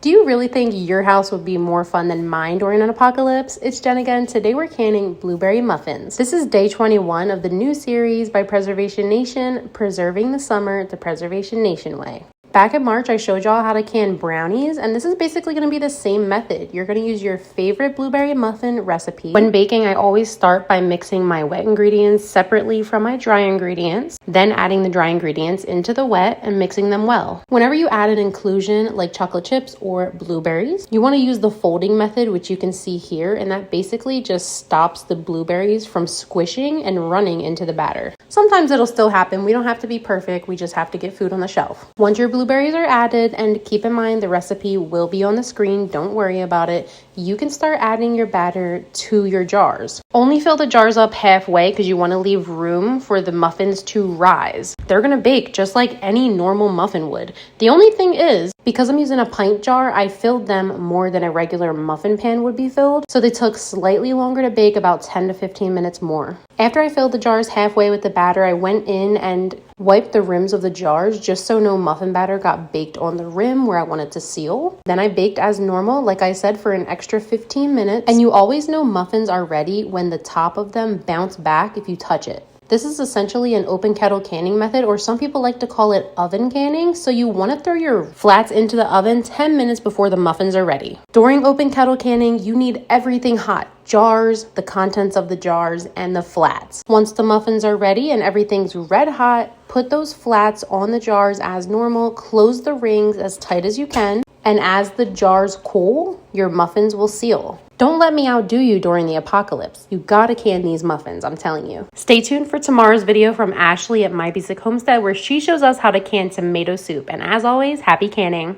Do you really think your house would be more fun than mine during an apocalypse? It's Jen again. Today we're canning blueberry muffins. This is day 21 of the new series by Preservation Nation, Preserving the Summer the Preservation Nation way. Back in March, I showed y'all how to can brownies, and this is basically going to be the same method. You're going to use your favorite blueberry muffin recipe. When baking, I always start by mixing my wet ingredients separately from my dry ingredients, then adding the dry ingredients into the wet and mixing them well. Whenever you add an inclusion like chocolate chips or blueberries, you want to use the folding method, which you can see here, and that basically just stops the blueberries from squishing and running into the batter. Sometimes it'll still happen. We don't have to be perfect. We just have to get food on the shelf. Once your blueberries are added, and keep in mind the recipe will be on the screen, don't worry about it, you can start adding your batter to your jars. Only fill the jars up halfway because you want to leave room for the muffins to rise. They're going to bake just like any normal muffin would. The only thing is, because I'm using a pint jar, I filled them more than a regular muffin pan would be filled, so they took slightly longer to bake, about 10 to 15 minutes more. After I filled the jars halfway with the batter, I went in and wiped the rims of the jars just so no muffin batter got baked on the rim where I wanted to seal. Then I baked as normal, like I said, for an extra 15 minutes. And you always know muffins are ready when the top of them bounce back if you touch it. This is essentially an open kettle canning method, or some people like to call it oven canning. So you want to throw your flats into the oven 10 minutes before the muffins are ready. During open kettle canning, you need everything hot. Jars, the contents of the jars, and the flats. Once the muffins are ready and everything's red hot, put those flats on the jars as normal, close the rings as tight as you can, and as the jars cool, your muffins will seal. Don't let me outdo you during the apocalypse. You gotta can these muffins, I'm telling you. Stay tuned for tomorrow's video from Ashley at My Basic Homestead, where she shows us how to can tomato soup. And as always, happy canning.